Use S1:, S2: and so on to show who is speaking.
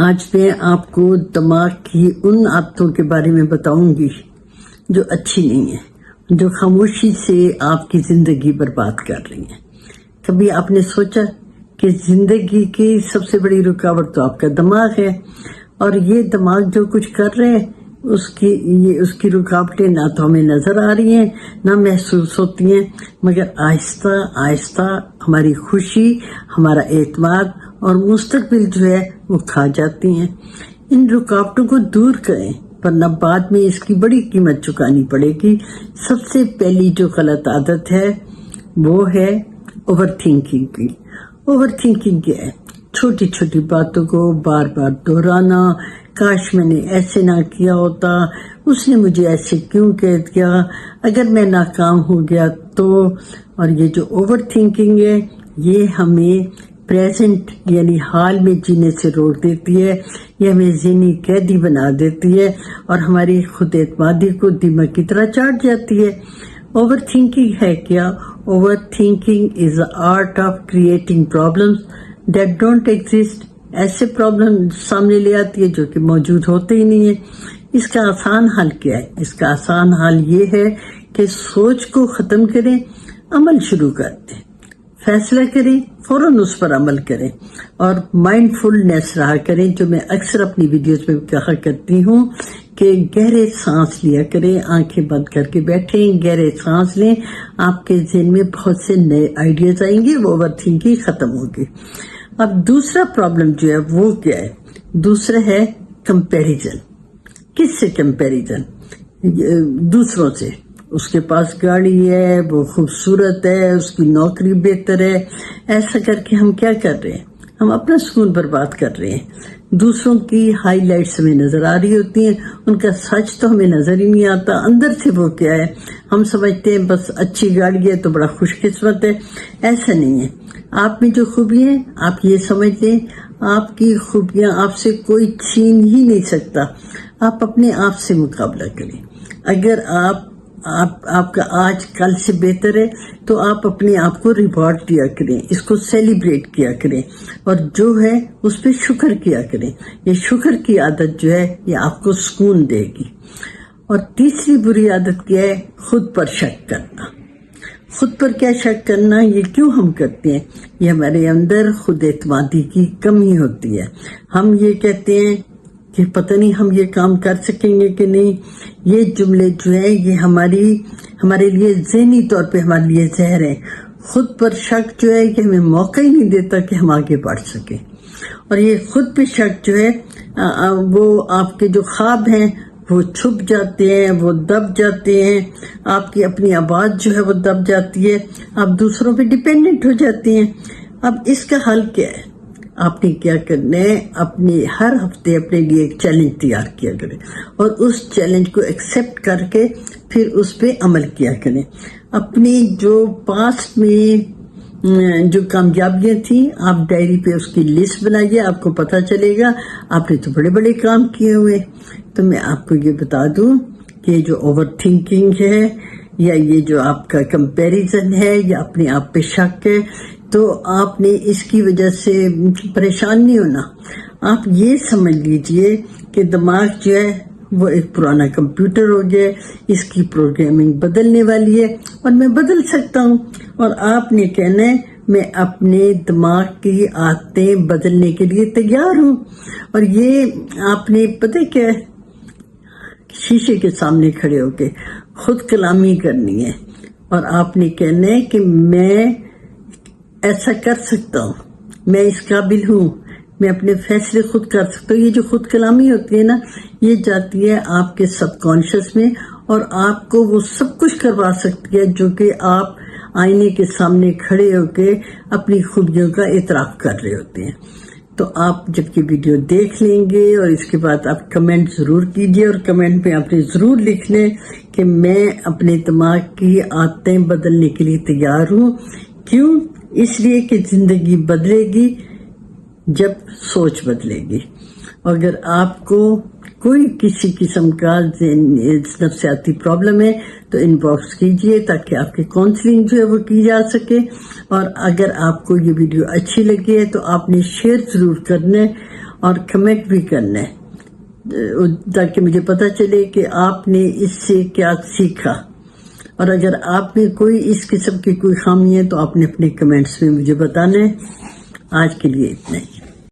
S1: آج میں آپ کو دماغ کی ان عادتوں کے بارے میں بتاؤں گی جو اچھی نہیں ہیں، جو خاموشی سے آپ کی زندگی برباد کر رہی ہیں۔ کبھی آپ نے سوچا کہ زندگی کی سب سے بڑی رکاوٹ تو آپ کا دماغ ہے، اور یہ دماغ جو کچھ کر رہے ہیں اس کی رکاوٹیں نہ تو ہمیں نظر آ رہی ہیں نہ محسوس ہوتی ہیں، مگر آہستہ آہستہ ہماری خوشی، ہمارا اعتماد اور مستقبل جو ہے وہ کھا جاتی ہیں۔ ان رکاوٹوں کو دور کریں، ورنہ بعد میں اس کی بڑی قیمت چکانی پڑے گی۔ سب سے پہلی جو غلط عادت ہے وہ ہے اوور تھنکنگ کی۔ اوور تھنکنگ کیا ہے؟ چھوٹی چھوٹی باتوں کو بار بار دہرانا، کاش میں نے ایسے نہ کیا ہوتا، اس نے مجھے ایسے کیوں کہہ دیا، اگر میں ناکام ہو گیا تو۔ اور یہ جو اوور تھنکنگ ہے یہ ہمیں پریزنٹ یعنی حال میں جینے سے روک دیتی ہے، یہ ہمیں ذہنی قیدی بنا دیتی ہے اور ہماری خود اعتمادی کو دیمک کی طرح چاٹ جاتی ہے۔ اوور تھنکنگ ہے کیا؟ Over thinking is the art of creating problems that don't exist۔ ایسے پرابلم سامنے لے آتی ہے جو کہ موجود ہوتے ہی نہیں ہیں۔ اس کا آسان حل کیا ہے؟ اس کا آسان حل یہ ہے کہ سوچ کو ختم کریں، عمل شروع کر دیں، فیصلہ کریں، فوراً اس پر عمل کریں اور مائنڈ فلنس رہا کریں، جو میں اکثر اپنی ویڈیوز میں کہا کرتی ہوں کہ گہرے سانس لیا کریں، آنکھیں بند کر کے بیٹھیں، گہرے سانس لیں، آپ کے ذہن میں بہت سے نئے آئیڈیاز آئیں گے، وہ اوور تھنکنگ ختم ہوگی۔ اب دوسرا پرابلم جو ہے وہ کیا ہے؟ دوسرا ہے کمپیریزن۔ کس سے کمپیریزن؟ دوسروں سے۔ اس کے پاس گاڑی ہے، وہ خوبصورت ہے، اس کی نوکری بہتر ہے، ایسا کر کے ہم کیا کر رہے ہیں؟ ہم اپنا سکون برباد کر رہے ہیں۔ دوسروں کی ہائی لائٹس ہمیں نظر آ رہی ہوتی ہیں، ان کا سچ تو ہمیں نظر ہی نہیں آتا، اندر سے وہ کیا ہے؟ ہم سمجھتے ہیں بس اچھی گاڑی ہے تو بڑا خوش قسمت ہے، ایسا نہیں ہے۔ آپ میں جو خوبی ہے آپ یہ سمجھ لیں، آپ کی خوبیاں آپ سے کوئی چھین ہی نہیں سکتا۔ آپ اپنے آپ سے مقابلہ کریں۔ اگر آپ کا آج کل سے بہتر ہے تو آپ اپنے آپ کو ریوارڈ دیا کریں، اس کو سیلیبریٹ کیا کریں اور جو ہے اس پہ شکر کیا کریں۔ یہ شکر کی عادت جو ہے یہ آپ کو سکون دے گی۔ اور تیسری بری عادت کیا ہے؟ خود پر شک کرنا۔ خود پر کیا شک کرنا؟ یہ کیوں ہم کرتے ہیں؟ یہ ہمارے اندر خود اعتمادی کی کمی ہوتی ہے۔ ہم یہ کہتے ہیں کہ پتہ نہیں ہم یہ کام کر سکیں گے کہ نہیں۔ یہ جملے جو ہیں یہ ہمارے لیے ذہنی طور پہ ہمارے لیے زہر ہے۔ خود پر شک جو ہے کہ ہمیں موقع ہی نہیں دیتا کہ ہم آگے بڑھ سکیں۔ اور یہ خود پہ شک جو ہے وہ آپ کے جو خواب ہیں وہ چھپ جاتے ہیں، وہ دب جاتے ہیں، آپ کی اپنی آواز جو ہے وہ دب جاتی ہے، آپ دوسروں پہ ڈیپینڈنٹ ہو جاتے ہیں۔ اب اس کا حل کیا ہے؟ آپ نے کیا کرنا ہے؟ ہر ہفتے اپنے لیے ایک چیلنج تیار کیا کریں اور اس چیلنج کو ایکسیپٹ کر کے پھر اس پہ عمل کیا کریں۔ اپنی جو پاسٹ میں جو کامیابیاں تھیں آپ ڈائری پہ اس کی لسٹ بنائیے، آپ کو پتہ چلے گا آپ نے تو بڑے بڑے کام کیے ہوئے۔ تو میں آپ کو یہ بتا دوں کہ جو اوور تھنکنگ ہے یا یہ جو آپ کا کمپیریزن ہے یا اپنے آپ پہ شک ہے، تو آپ نے اس کی وجہ سے پریشان نہیں ہونا۔ آپ یہ سمجھ لیجئے کہ دماغ جو ہے وہ ایک پرانا کمپیوٹر ہو گیا، اس کی پروگرامنگ بدلنے والی ہے اور میں بدل سکتا ہوں۔ اور آپ نے کہنا ہے میں اپنے دماغ کی عادتیں بدلنے کے لیے تیار ہوں۔ اور یہ آپ نے پتہ کیا ہے؟ شیشے کے سامنے کھڑے ہو کے خود کلامی کرنی ہے اور آپ نے کہنا ہے کہ میں ایسا کر سکتا ہوں، میں اس قابل ہوں، میں اپنے فیصلے خود کر سکتا ہوں۔ یہ جو خود کلامی ہوتی ہے نا، یہ جاتی ہے آپ کے سب کانشیس میں اور آپ کو وہ سب کچھ کروا سکتی ہے جو کہ آپ آئینے کے سامنے کھڑے ہو کے اپنی خوبیوں کا اعتراف کر رہے ہوتے ہیں۔ تو آپ جب یہ ویڈیو دیکھ لیں گے اور اس کے بعد آپ کمنٹ ضرور کیجئے اور کمنٹ میں آپ نے ضرور لکھ لیں کہ میں اپنے دماغ کی عادتیں بدلنے کے لیے تیار ہوں۔ کیوں؟ اس لیے کہ زندگی بدلے گی جب سوچ بدلے گی۔ اگر آپ کو کوئی کسی قسم کا نفسیاتی پرابلم ہے تو ان باکس کیجئے تاکہ آپ کی کاؤنسلنگ جو ہے وہ کی جا سکے۔ اور اگر آپ کو یہ ویڈیو اچھی لگی ہے تو آپ نے شیئر ضرور کرنا ہے اور کمنٹ بھی کرنا ہے تاکہ مجھے پتہ چلے کہ آپ نے اس سے کیا سیکھا، اور اگر آپ میں کوئی اس قسم کی کوئی خامی ہے تو آپ نے اپنے کمنٹس میں مجھے بتانا ہے۔ آج کے لیے اتنا ہی۔